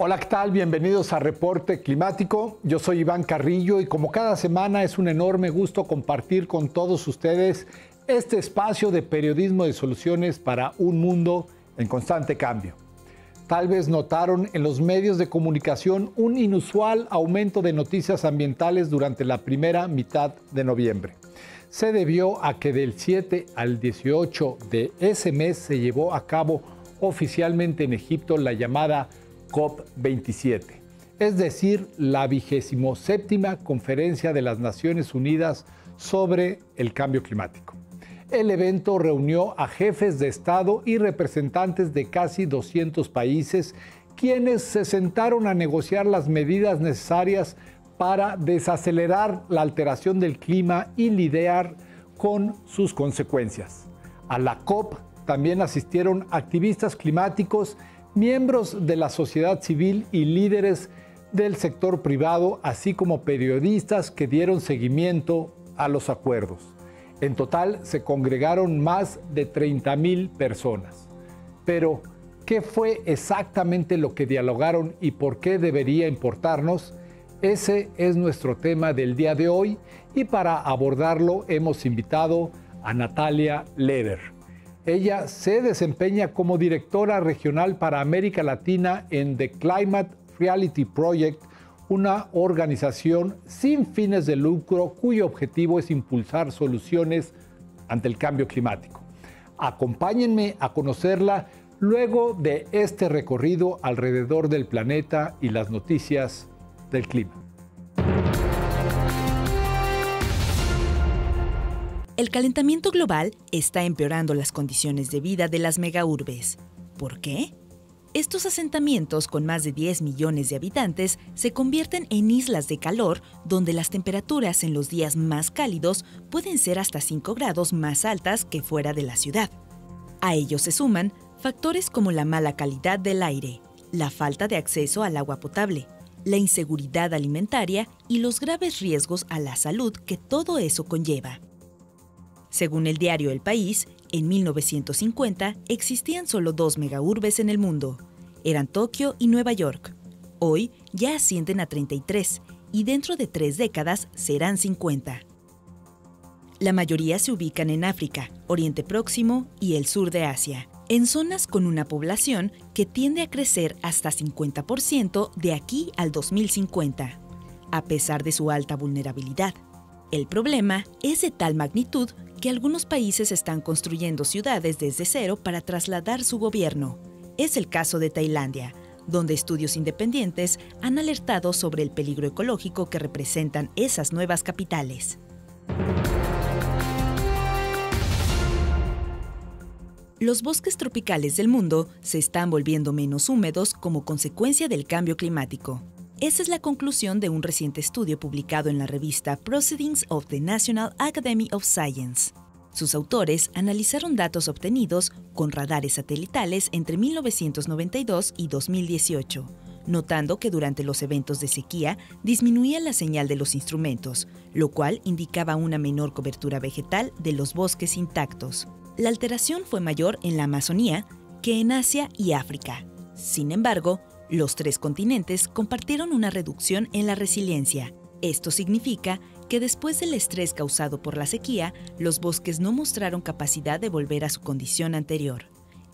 Hola, ¿qué tal? Bienvenidos a Reporte Climático. Yo soy Iván Carrillo y como cada semana es un enorme gusto compartir con todos ustedes este espacio de periodismo de soluciones para un mundo en constante cambio. Tal vez notaron en los medios de comunicación un inusual aumento de noticias ambientales durante la primera mitad de noviembre. Se debió a que del 7 al 18 de ese mes se llevó a cabo oficialmente en Egipto la llamada COP27, es decir, la 27ª Conferencia de las Naciones Unidas sobre el Cambio Climático. El evento reunió a jefes de Estado y representantes de casi 200 países, quienes se sentaron a negociar las medidas necesarias para desacelerar la alteración del clima y lidiar con sus consecuencias. A la COP también asistieron activistas climáticos, miembros de la sociedad civil y líderes del sector privado, así como periodistas que dieron seguimiento a los acuerdos. En total se congregaron más de 30,000 personas. Pero, ¿qué fue exactamente lo que dialogaron y por qué debería importarnos? Ese es nuestro tema del día de hoy y para abordarlo hemos invitado a Natalia Leder. Ella se desempeña como directora regional para América Latina en The Climate Reality Project, una organización sin fines de lucro cuyo objetivo es impulsar soluciones ante el cambio climático. Acompáñenme a conocerla luego de este recorrido alrededor del planeta y las noticias del clima. El calentamiento global está empeorando las condiciones de vida de las megaurbes. ¿Por qué? Estos asentamientos con más de 10 millones de habitantes se convierten en islas de calor donde las temperaturas en los días más cálidos pueden ser hasta 5 grados más altas que fuera de la ciudad. A ello se suman factores como la mala calidad del aire, la falta de acceso al agua potable, la inseguridad alimentaria y los graves riesgos a la salud que todo eso conlleva. Según el diario El País, en 1950 existían solo 2 megaurbes en el mundo. Eran Tokio y Nueva York. Hoy ya ascienden a 33 y dentro de 3 décadas serán 50. La mayoría se ubican en África, Oriente Próximo y el sur de Asia, en zonas con una población que tiende a crecer hasta 50% de aquí al 2050, a pesar de su alta vulnerabilidad. El problema es de tal magnitud que algunos países están construyendo ciudades desde cero para trasladar su gobierno. Es el caso de Tailandia, donde estudios independientes han alertado sobre el peligro ecológico que representan esas nuevas capitales. Los bosques tropicales del mundo se están volviendo menos húmedos como consecuencia del cambio climático. Esa es la conclusión de un reciente estudio publicado en la revista Proceedings of the National Academy of Science. Sus autores analizaron datos obtenidos con radares satelitales entre 1992 y 2018, notando que durante los eventos de sequía disminuía la señal de los instrumentos, lo cual indicaba una menor cobertura vegetal de los bosques intactos. La alteración fue mayor en la Amazonía que en Asia y África. Sin embargo, los 3 continentes compartieron una reducción en la resiliencia. Esto significa que después del estrés causado por la sequía, los bosques no mostraron capacidad de volver a su condición anterior.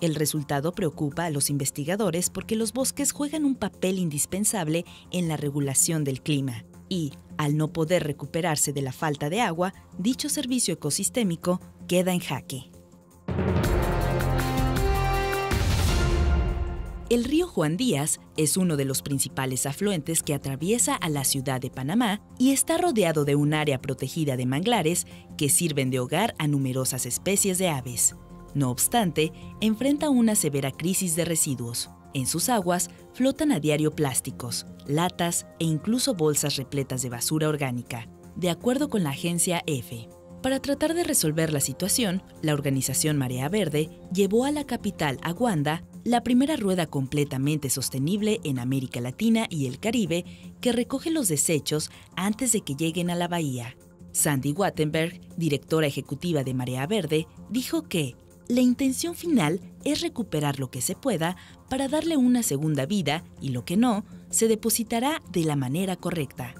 El resultado preocupa a los investigadores porque los bosques juegan un papel indispensable en la regulación del clima y, al no poder recuperarse de la falta de agua, dicho servicio ecosistémico queda en jaque. El río Juan Díaz es uno de los principales afluentes que atraviesa a la ciudad de Panamá y está rodeado de un área protegida de manglares que sirven de hogar a numerosas especies de aves. No obstante, enfrenta una severa crisis de residuos. En sus aguas flotan a diario plásticos, latas e incluso bolsas repletas de basura orgánica, de acuerdo con la agencia EFE. Para tratar de resolver la situación, la organización Marea Verde llevó a la capital, Aguanda, la primera rueda completamente sostenible en América Latina y el Caribe que recoge los desechos antes de que lleguen a la bahía. Sandy Wattenberg, directora ejecutiva de Marea Verde, dijo que la intención final es recuperar lo que se pueda para darle una segunda vida y lo que no, se depositará de la manera correcta.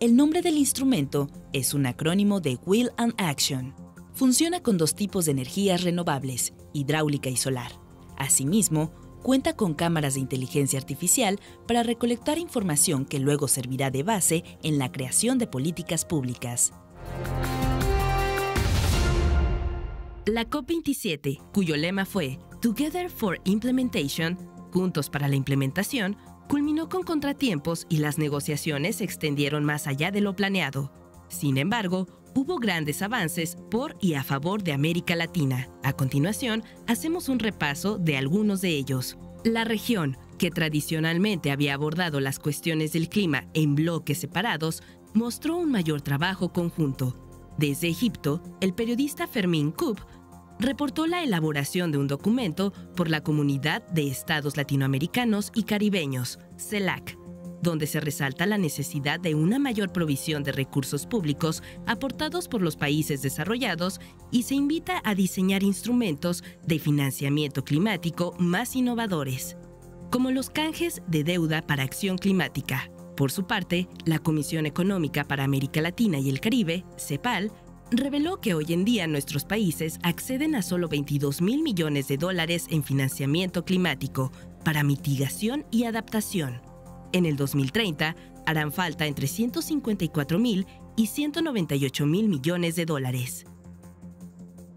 El nombre del instrumento es un acrónimo de Will and Action. Funciona con 2 tipos de energías renovables, hidráulica y solar. Asimismo, cuenta con cámaras de inteligencia artificial para recolectar información que luego servirá de base en la creación de políticas públicas. La COP27, cuyo lema fue Together for Implementation, Juntos para la Implementación, culminó con contratiempos y las negociaciones se extendieron más allá de lo planeado. Sin embargo, hubo grandes avances por y a favor de América Latina. A continuación, hacemos un repaso de algunos de ellos. La región, que tradicionalmente había abordado las cuestiones del clima en bloques separados, mostró un mayor trabajo conjunto. Desde Egipto, el periodista Fermín Kub reportó la elaboración de un documento por la Comunidad de Estados Latinoamericanos y Caribeños, CELAC, donde se resalta la necesidad de una mayor provisión de recursos públicos aportados por los países desarrollados y se invita a diseñar instrumentos de financiamiento climático más innovadores, como los canjes de deuda para acción climática. Por su parte, la Comisión Económica para América Latina y el Caribe, CEPAL, reveló que hoy en día nuestros países acceden a solo $22,000 millones en financiamiento climático para mitigación y adaptación. En el 2030 harán falta entre $154,000 y $198,000 millones.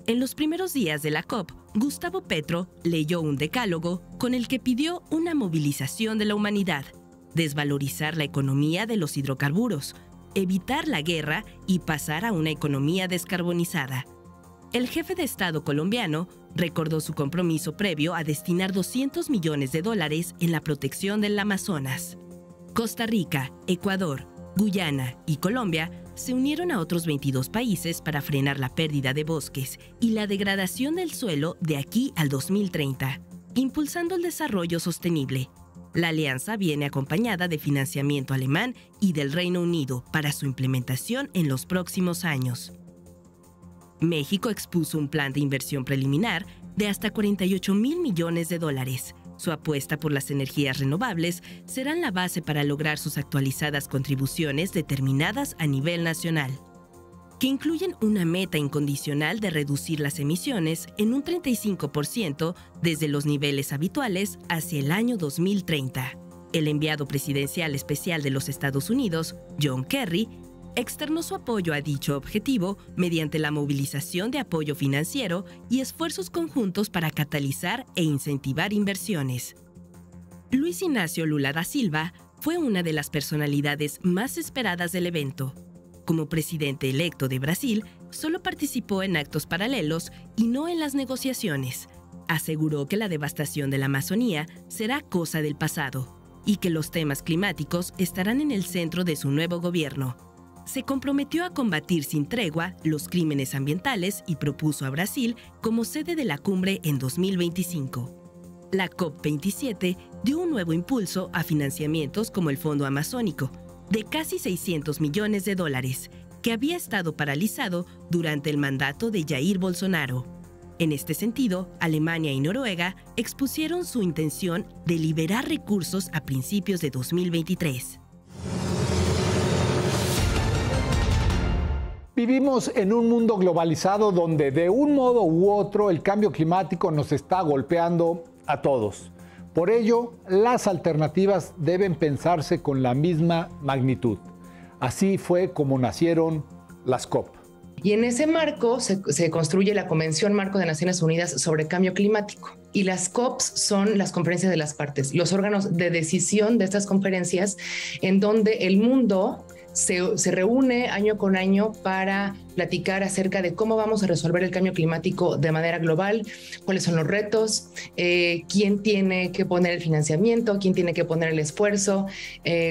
En los primeros días de la COP, Gustavo Petro leyó un decálogo con el que pidió una movilización de la humanidad, desvalorizar la economía de los hidrocarburos, evitar la guerra y pasar a una economía descarbonizada. El jefe de Estado colombiano recordó su compromiso previo a destinar $200 millones en la protección del Amazonas. Costa Rica, Ecuador, Guyana y Colombia se unieron a otros 22 países para frenar la pérdida de bosques y la degradación del suelo de aquí al 2030, impulsando el desarrollo sostenible. La alianza viene acompañada de financiamiento alemán y del Reino Unido para su implementación en los próximos años. México expuso un plan de inversión preliminar de hasta $48,000 millones. Su apuesta por las energías renovables serán la base para lograr sus actualizadas contribuciones determinadas a nivel nacional, que incluyen una meta incondicional de reducir las emisiones en un 35% desde los niveles habituales hacia el año 2030. El enviado presidencial especial de los Estados Unidos, John Kerry, externó su apoyo a dicho objetivo mediante la movilización de apoyo financiero y esfuerzos conjuntos para catalizar e incentivar inversiones. Luis Ignacio Lula da Silva fue una de las personalidades más esperadas del evento. Como presidente electo de Brasil, solo participó en actos paralelos y no en las negociaciones. Aseguró que la devastación de la Amazonía será cosa del pasado y que los temas climáticos estarán en el centro de su nuevo gobierno. Se comprometió a combatir sin tregua los crímenes ambientales y propuso a Brasil como sede de la cumbre en 2025. La COP27 dio un nuevo impulso a financiamientos como el Fondo Amazónico, de casi $600 millones, que había estado paralizado durante el mandato de Jair Bolsonaro. En este sentido, Alemania y Noruega expusieron su intención de liberar recursos a principios de 2023. Vivimos en un mundo globalizado donde de un modo u otro el cambio climático nos está golpeando a todos. Por ello, las alternativas deben pensarse con la misma magnitud. Así fue como nacieron las COP. Y en ese marco se construye la Convención Marco de Naciones Unidas sobre Cambio Climático. Y las COPs son las conferencias de las partes, los órganos de decisión de estas conferencias, en donde el mundo se reúne año con año para platicar acerca de cómo vamos a resolver el cambio climático de manera global, cuáles son los retos, quién tiene que poner el financiamiento, quién tiene que poner el esfuerzo,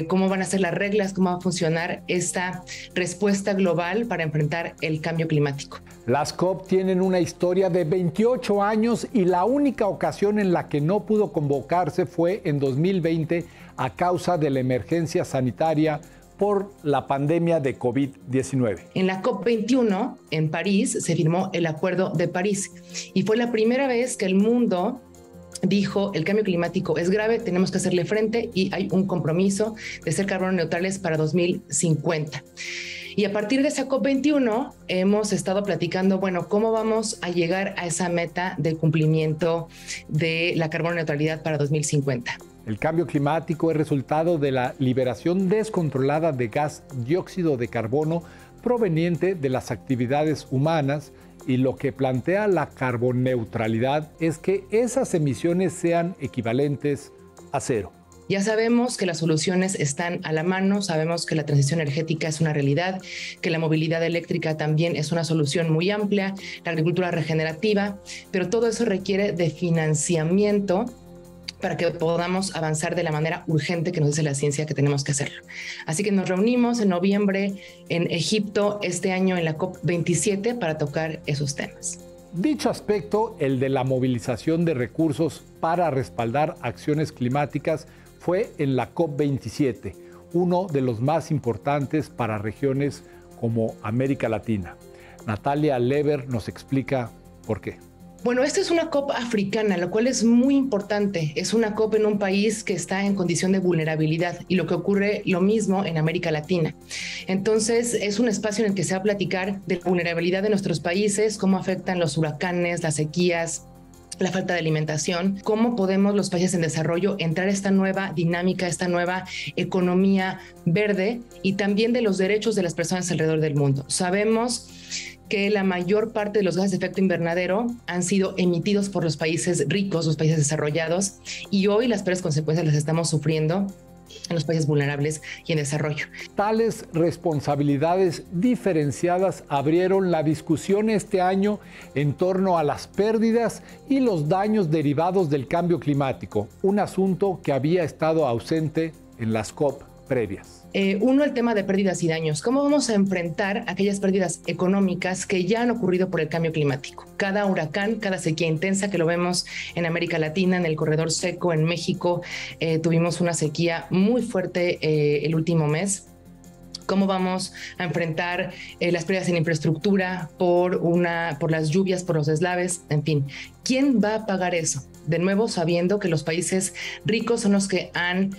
cómo van a ser las reglas, cómo va a funcionar esta respuesta global para enfrentar el cambio climático. Las COP tienen una historia de 28 años y la única ocasión en la que no pudo convocarse fue en 2020 a causa de la emergencia sanitaria por la pandemia de COVID-19. En la COP21 en París se firmó el Acuerdo de París y fue la primera vez que el mundo dijo: el cambio climático es grave, tenemos que hacerle frente y hay un compromiso de ser carbono neutrales para 2050. Y a partir de esa COP21 hemos estado platicando, bueno, cómo vamos a llegar a esa meta de cumplimiento de la carbono neutralidad para 2050. El cambio climático es resultado de la liberación descontrolada de gas dióxido de carbono proveniente de las actividades humanas, y lo que plantea la carboneutralidad es que esas emisiones sean equivalentes a cero. Ya sabemos que las soluciones están a la mano, sabemos que la transición energética es una realidad, que la movilidad eléctrica también es una solución muy amplia, la agricultura regenerativa, pero todo eso requiere de financiamiento para que podamos avanzar de la manera urgente que nos dice la ciencia que tenemos que hacerlo. Así que nos reunimos en noviembre en Egipto este año en la COP27 para tocar esos temas. Dicho aspecto, el de la movilización de recursos para respaldar acciones climáticas, fue en la COP27, uno de los más importantes para regiones como América Latina. Natalia Lever nos explica por qué. Bueno, esta es una COP africana, lo cual es muy importante. Es una COP en un país que está en condición de vulnerabilidad y lo que ocurre lo mismo en América Latina. Entonces, es un espacio en el que se va a platicar de la vulnerabilidad de nuestros países, cómo afectan los huracanes, las sequías, la falta de alimentación, cómo podemos los países en desarrollo entrar a esta nueva dinámica, esta nueva economía verde y también de los derechos de las personas alrededor del mundo. Sabemos que la mayor parte de los gases de efecto invernadero han sido emitidos por los países ricos, los países desarrollados, y hoy las peores consecuencias las estamos sufriendo en los países vulnerables y en desarrollo. Tales responsabilidades diferenciadas abrieron la discusión este año en torno a las pérdidas y los daños derivados del cambio climático, un asunto que había estado ausente en las COP previas. Uno, el tema de pérdidas y daños. ¿Cómo vamos a enfrentar aquellas pérdidas económicas que ya han ocurrido por el cambio climático? Cada huracán, cada sequía intensa que lo vemos en América Latina, en el corredor seco, en México, tuvimos una sequía muy fuerte el último mes. ¿Cómo vamos a enfrentar las pérdidas en infraestructura por las lluvias, por los deslaves? En fin, ¿quién va a pagar eso? De nuevo, sabiendo que los países ricos son los que han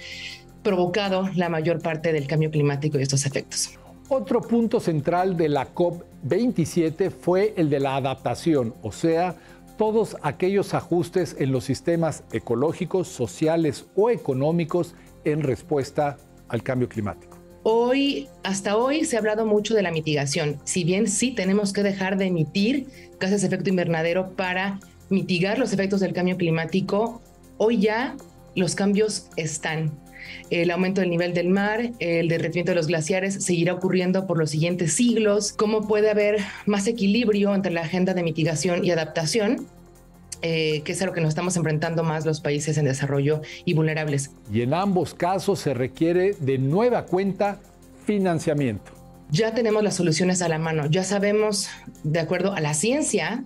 provocado la mayor parte del cambio climático y estos efectos. Otro punto central de la COP27 fue el de la adaptación, o sea, todos aquellos ajustes en los sistemas ecológicos, sociales o económicos en respuesta al cambio climático. Hasta hoy se ha hablado mucho de la mitigación. Si bien sí tenemos que dejar de emitir gases de efecto invernadero para mitigar los efectos del cambio climático, hoy ya los cambios están. El aumento del nivel del mar, el derretimiento de los glaciares seguirá ocurriendo por los siguientes siglos. ¿Cómo puede haber más equilibrio entre la agenda de mitigación y adaptación? Que es a lo que nos estamos enfrentando más los países en desarrollo y vulnerables. Y en ambos casos se requiere de nueva cuenta financiamiento. Ya tenemos las soluciones a la mano, ya sabemos, de acuerdo a la ciencia,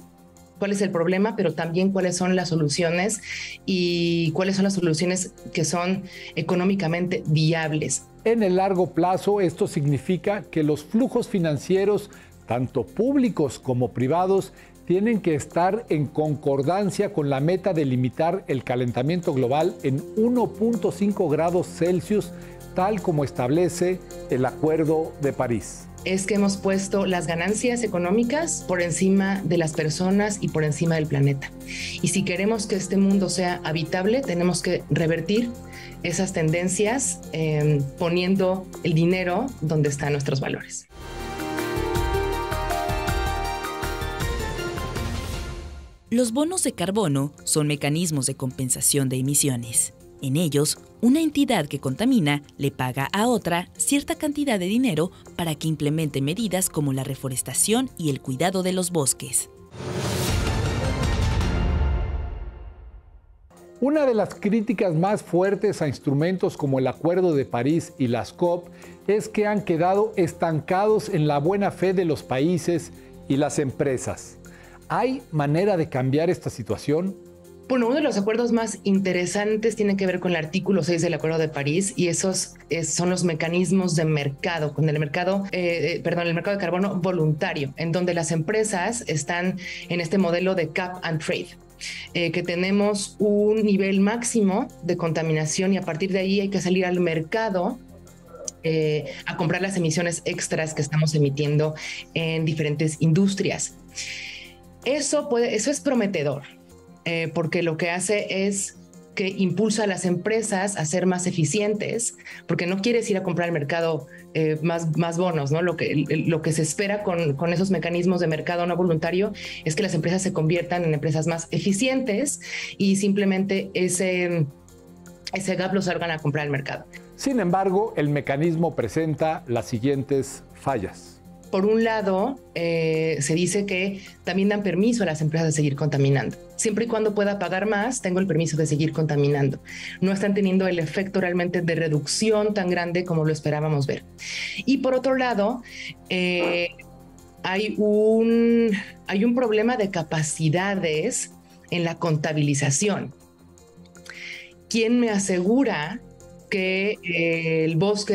cuál es el problema, pero también cuáles son las soluciones y cuáles son las soluciones que son económicamente viables. En el largo plazo, esto significa que los flujos financieros, tanto públicos como privados, tienen que estar en concordancia con la meta de limitar el calentamiento global en 1.5 grados Celsius, tal como establece el Acuerdo de París. Es que hemos puesto las ganancias económicas por encima de las personas y por encima del planeta. Y si queremos que este mundo sea habitable, tenemos que revertir esas tendencias poniendo el dinero donde están nuestros valores. Los bonos de carbono son mecanismos de compensación de emisiones. En ellos, una entidad que contamina le paga a otra cierta cantidad de dinero para que implemente medidas como la reforestación y el cuidado de los bosques. Una de las críticas más fuertes a instrumentos como el Acuerdo de París y las COP es que han quedado estancados en la buena fe de los países y las empresas. ¿Hay manera de cambiar esta situación? Bueno, uno de los acuerdos más interesantes tiene que ver con el artículo 6 del Acuerdo de París, y esos son los mecanismos de mercado, con el mercado, el mercado de carbono voluntario, en donde las empresas están en este modelo de cap and trade. Que tenemos un nivel máximo de contaminación y a partir de ahí hay que salir al mercado a comprar las emisiones extras que estamos emitiendo en diferentes industrias. Eso es prometedor, porque lo que hace es que impulsa a las empresas a ser más eficientes, porque no quieres ir a comprar al mercado más bonos, ¿no? Lo que se espera con esos mecanismos de mercado no voluntario es que las empresas se conviertan en empresas más eficientes y simplemente ese gap lo salgan a comprar al mercado. Sin embargo, el mecanismo presenta las siguientes fallas. Por un lado, se dice que también dan permiso a las empresas de seguir contaminando. Siempre y cuando pueda pagar más, tengo el permiso de seguir contaminando. No están teniendo el efecto realmente de reducción tan grande como lo esperábamos ver. Y por otro lado, hay un problema de capacidades en la contabilización. ¿Quién me asegura que el bosque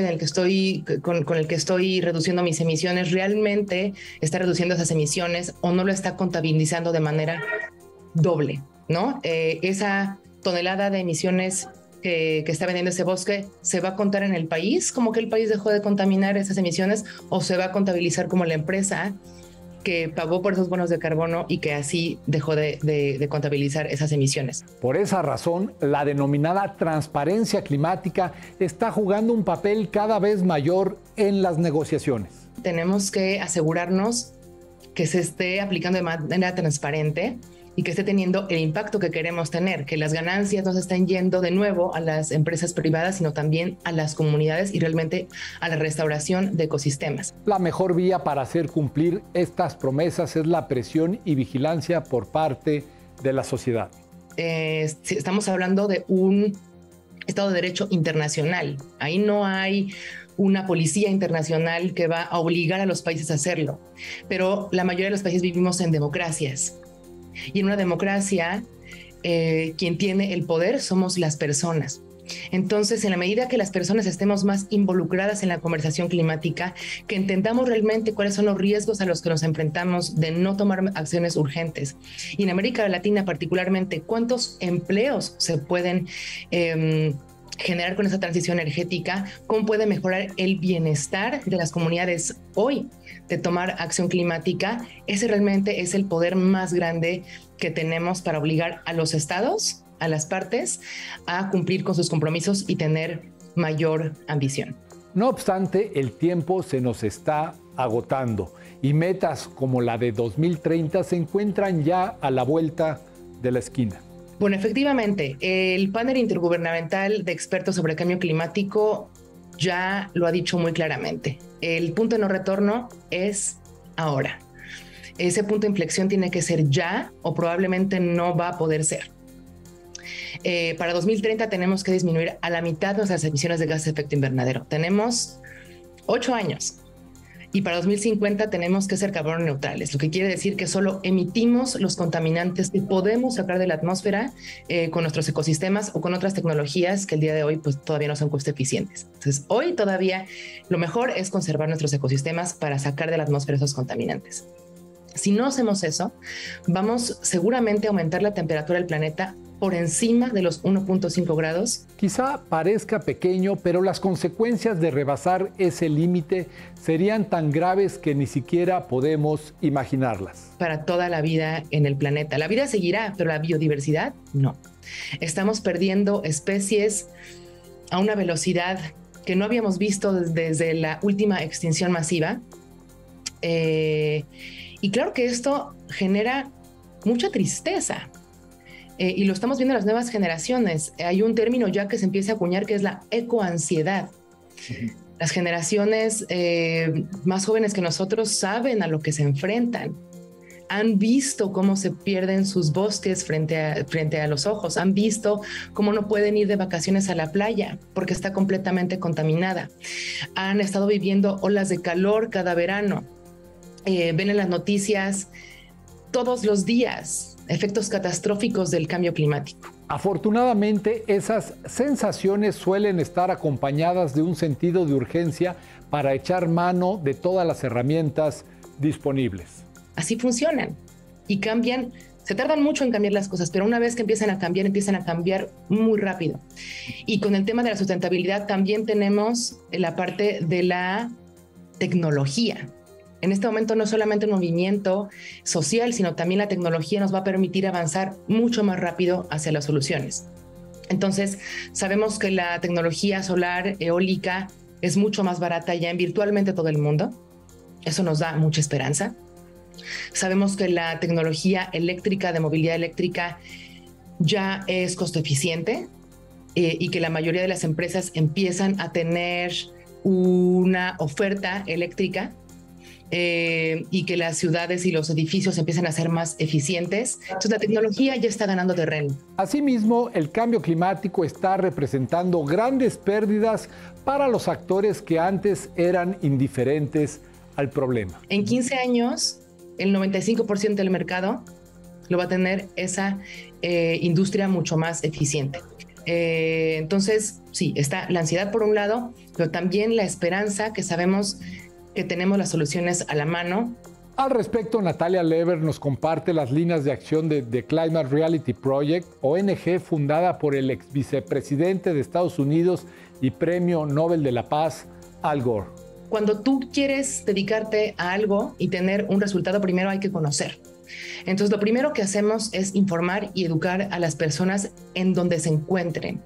con el que estoy reduciendo mis emisiones realmente está reduciendo esas emisiones o no lo está contabilizando de manera doble, ¿no? Esa tonelada de emisiones que está vendiendo ese bosque, ¿se va a contar en el país como que el país dejó de contaminar esas emisiones o se va a contabilizar como la empresa que pagó por esos bonos de carbono y que así dejó de contabilizar esas emisiones? Por esa razón, la denominada transparencia climática está jugando un papel cada vez mayor en las negociaciones. Tenemos que asegurarnos que se esté aplicando de manera transparente y que esté teniendo el impacto que queremos tener, que las ganancias no se estén yendo de nuevo a las empresas privadas, sino también a las comunidades y realmente a la restauración de ecosistemas. La mejor vía para hacer cumplir estas promesas es la presión y vigilancia por parte de la sociedad. Estamos hablando de un Estado de Derecho internacional. Ahí no hay una policía internacional que va a obligar a los países a hacerlo, pero la mayoría de los países vivimos en democracias. Y en una democracia, quien tiene el poder somos las personas. Entonces, en la medida que las personas estemos más involucradas en la conversación climática, que entendamos realmente cuáles son los riesgos a los que nos enfrentamos de no tomar acciones urgentes. Y en América Latina particularmente, ¿cuántos empleos se pueden generar con esa transición energética? ¿Cómo puede mejorar el bienestar de las comunidades hoy de tomar acción climática? Ese realmente es el poder más grande que tenemos para obligar a los estados, a las partes, a cumplir con sus compromisos y tener mayor ambición. No obstante, el tiempo se nos está agotando y metas como la de 2030 se encuentran ya a la vuelta de la esquina. Bueno, efectivamente, el panel intergubernamental de expertos sobre cambio climático ya lo ha dicho muy claramente. El punto de no retorno es ahora. Ese punto de inflexión tiene que ser ya o probablemente no va a poder ser. Para 2030 tenemos que disminuir a la mitad nuestras emisiones de gases de efecto invernadero. Tenemos 8 años. Y para 2050 tenemos que ser carbono neutrales, lo que quiere decir que solo emitimos los contaminantes que podemos sacar de la atmósfera con nuestros ecosistemas o con otras tecnologías que el día de hoy pues todavía no son costo eficientes. Entonces, hoy todavía lo mejor es conservar nuestros ecosistemas para sacar de la atmósfera esos contaminantes. Si no hacemos eso, vamos seguramente a aumentar la temperatura del planeta por encima de los 1.5 grados. Quizá parezca pequeño, pero las consecuencias de rebasar ese límite serían tan graves que ni siquiera podemos imaginarlas. Para toda la vida en el planeta. La vida seguirá, pero la biodiversidad no. Estamos perdiendo especies a una velocidad que no habíamos visto desde la última extinción masiva. Y claro que esto genera mucha tristeza. Y lo estamos viendo en las nuevas generaciones. Hay un término ya que se empieza a acuñar que es la ecoansiedad. Las generaciones más jóvenes que nosotros saben a lo que se enfrentan. Han visto cómo se pierden sus bosques frente a los ojos. Han visto cómo no pueden ir de vacaciones a la playa porque está completamente contaminada. Han estado viviendo olas de calor cada verano. Ven en las noticias todos los días efectos catastróficos del cambio climático. Afortunadamente, esas sensaciones suelen estar acompañadas de un sentido de urgencia para echar mano de todas las herramientas disponibles. Así funcionan y cambian. Se tardan mucho en cambiar las cosas, pero una vez que empiezan a cambiar muy rápido. Y con el tema de la sustentabilidad también tenemos la parte de la tecnología. En este momento no solamente un movimiento social, sino también la tecnología nos va a permitir avanzar mucho más rápido hacia las soluciones. Entonces, sabemos que la tecnología solar, eólica, es mucho más barata ya en virtualmente todo el mundo. Eso nos da mucha esperanza. Sabemos que la tecnología eléctrica, de movilidad eléctrica, ya es costo eficiente y que la mayoría de las empresas empiezan a tener una oferta eléctrica y que las ciudades y los edificios empiezan a ser más eficientes. Entonces la tecnología ya está ganando terreno. Asimismo, el cambio climático está representando grandes pérdidas para los actores que antes eran indiferentes al problema. En 15 años, el 95% del mercado lo va a tener esa industria mucho más eficiente. Entonces, sí, está la ansiedad por un lado, pero también la esperanza que sabemos que tenemos las soluciones a la mano. Al respecto, Natalia Lever nos comparte las líneas de acción de The Climate Reality Project, ONG fundada por el ex vicepresidente de Estados Unidos y Premio Nobel de la Paz, Al Gore. Cuando tú quieres dedicarte a algo y tener un resultado, primero hay que conocer. Entonces, lo primero que hacemos es informar y educar a las personas en donde se encuentren.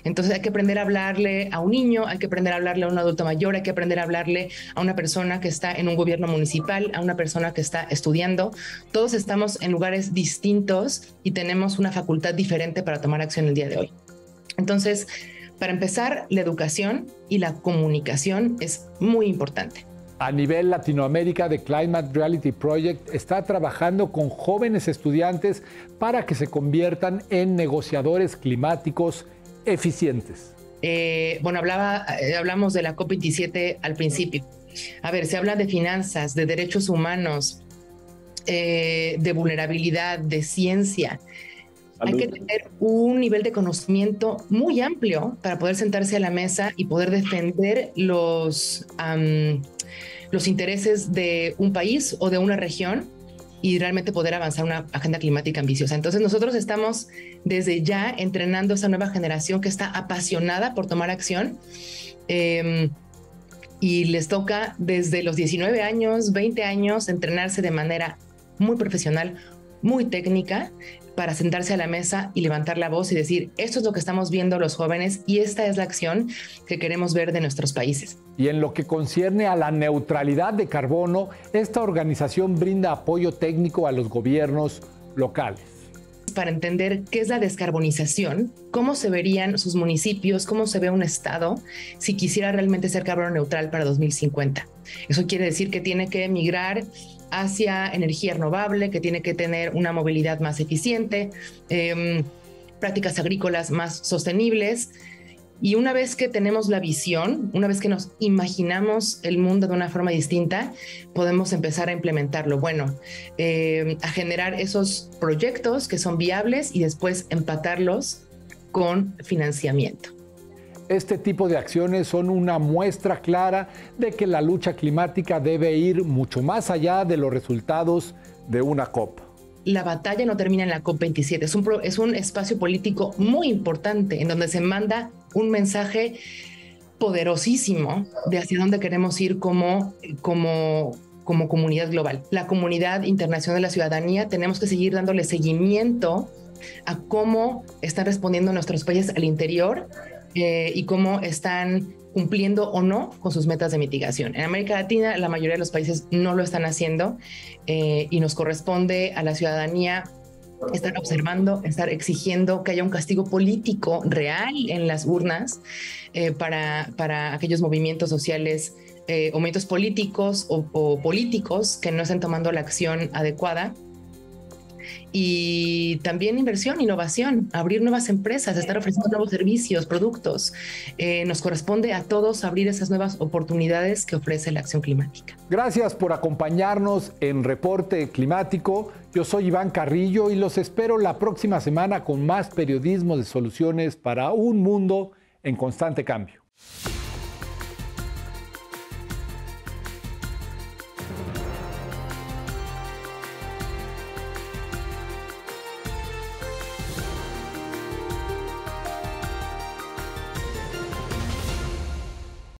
Entonces, hay que aprender a hablarle a un niño, hay que aprender a hablarle a un adulto mayor, hay que aprender a hablarle a una persona que está en un gobierno municipal, a una persona que está estudiando. Todos estamos en lugares distintos y tenemos una facultad diferente para tomar acción el día de hoy. Entonces, para empezar, la educación y la comunicación es muy importante. A nivel Latinoamérica, The Climate Reality Project está trabajando con jóvenes estudiantes para que se conviertan en negociadores climáticos eficientes. Hablamos de la COP27 al principio. A ver, se habla de finanzas, de derechos humanos, de vulnerabilidad, de ciencia. Hay que tener un nivel de conocimiento muy amplio para poder sentarse a la mesa y poder defender los intereses de un país o de una región y realmente poder avanzar una agenda climática ambiciosa. Entonces nosotros estamos desde ya entrenando a esa nueva generación que está apasionada por tomar acción y les toca desde los 19 años, 20 años, entrenarse de manera muy profesional, muy técnica, para sentarse a la mesa y levantar la voz y decir, esto es lo que estamos viendo los jóvenes y esta es la acción que queremos ver de nuestros países. Y en lo que concierne a la neutralidad de carbono, esta organización brinda apoyo técnico a los gobiernos locales. Para entender qué es la descarbonización, cómo se verían sus municipios, cómo se ve un estado si quisiera realmente ser carbono neutral para 2050. Eso quiere decir que tiene que migrar hacia energía renovable, que tiene que tener una movilidad más eficiente, prácticas agrícolas más sostenibles. Y una vez que tenemos la visión, una vez que nos imaginamos el mundo de una forma distinta, podemos empezar a implementarlo. Bueno, a generar esos proyectos que son viables y después empatarlos con financiamiento. Este tipo de acciones son una muestra clara de que la lucha climática debe ir mucho más allá de los resultados de una COP. La batalla no termina en la COP27, es un espacio político muy importante en donde se manda un mensaje poderosísimo de hacia dónde queremos ir como comunidad global. La comunidad internacional de la ciudadanía tenemos que seguir dándole seguimiento a cómo están respondiendo nuestros países al interior y cómo están cumpliendo o no con sus metas de mitigación. En América Latina, la mayoría de los países no lo están haciendo y nos corresponde a la ciudadanía estar observando, estar exigiendo que haya un castigo político real en las urnas para aquellos movimientos sociales o movimientos políticos o políticos que no estén tomando la acción adecuada y también inversión, innovación, abrir nuevas empresas, estar ofreciendo nuevos servicios, productos. Nos corresponde a todos abrir esas nuevas oportunidades que ofrece la acción climática. Gracias por acompañarnos en Reporte Climático. Yo soy Iván Carrillo y los espero la próxima semana con más periodismo de soluciones para un mundo en constante cambio.